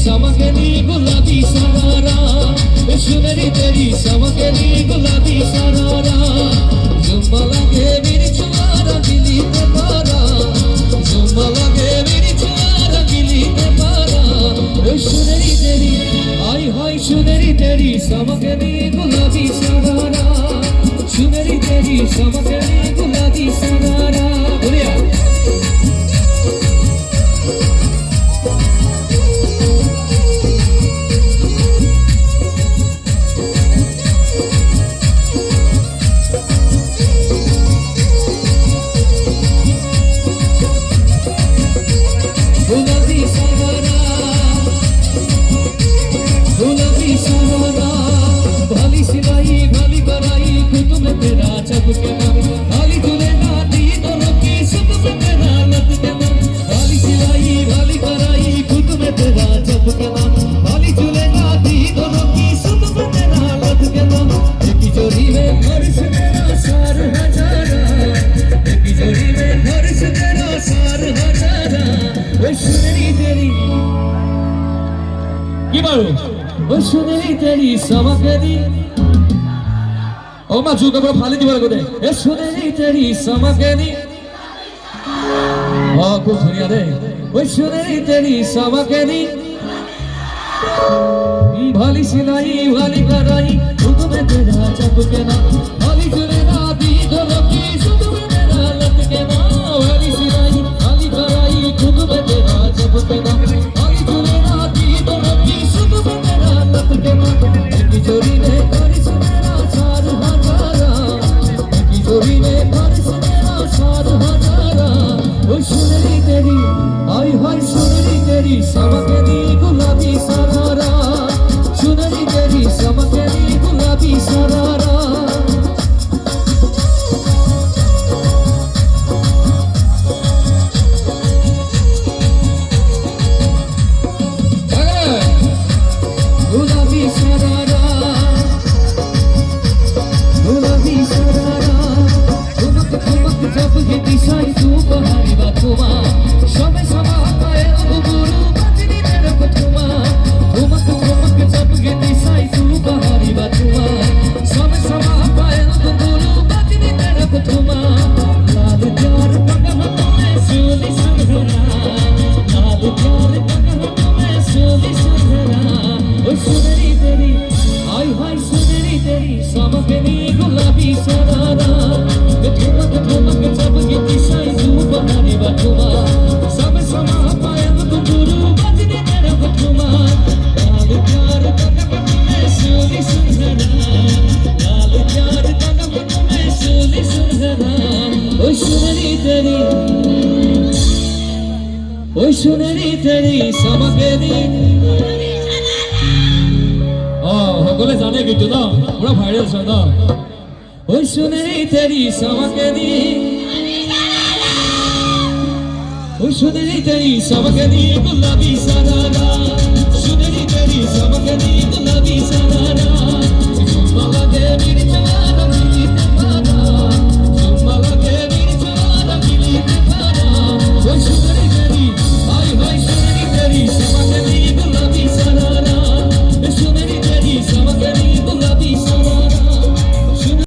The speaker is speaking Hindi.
समकनी गुलाबी सरारा सुनरी तेरी समकनी गुलाबी सरारा जुम्मा लगे मेरी छुआरा गिली ते पारा जुम्मा लगे मेरी छुआरा गिली ते पारा सुनरी तेरी आई हाय सुनरी तेरी समकनी गुलाबी सरारा सुनरी तेरी समकनी गुलाबी सरारा बोलिया सुनरी तेरी समकनी ओ मा जुगा बरो फाली दिवार को दे ए सुनरी तेरी समकनी ओ खूब बढ़िया रे ओ सुनरी तेरी समकनी भाली सिलाई भाली कढ़ाई खुद में तेरा चपके ना भाली जुलेना दी दोनों की खुद में तेरा लटके ना भाली सिलाई भाली कढ़ाई खुद में तेरा चपके ना भाली जुलेना दी दोनों की खुद में तेरा लटके ना की जोड़ी ने करिस मेरा सार हजारा की जोड़ी ने करिस मेरा सार हजारा ओ सुनरी तेरी आई हाय सुनरी तेरी समकनी गुलाबी सरारा सुनरी तेरी समकनी गुलाबी सरारा गुलाबी सरारा गुलाबी सरारा ठुमक ठुमक जब ये दिशाई तू बहारी बातुमा समय समा पाए गुरु बजनी मेरे को ठुमा ठुमक ठुमक जब ये दिशाई तू बहारी बातुमा समय समा पाए गुरु बजनी मेरे को ठुमा लाल प्यार कदम में सोली सुनहरा लाल प्यार कदम में सोली सुनहरा ओ सुनरी तेरी हाय हाय सुनरी तेरी समकनी गुलाबी सरारा ठुमक ठुमक जब ये दिशाई तू बहारी बातुमा समय समा पाए गुरु बजनी मेरे को ठुमा लाल प्यार कदम में सोली सुनहरा लाल प्यार कदम में सोली सुनहरा ओ सुनरी तेरी समकनी সকলে জানে কিন্তু না পুরো ভাইরাল হয় না ওই সুনেরি তেরি সমকনি ওই সুনেরি তেরি সমকনি গুলাবি সরারা সুনেরি তেরি সমকনি গুলাবি সরারা জুম্মা লাগে মির্চা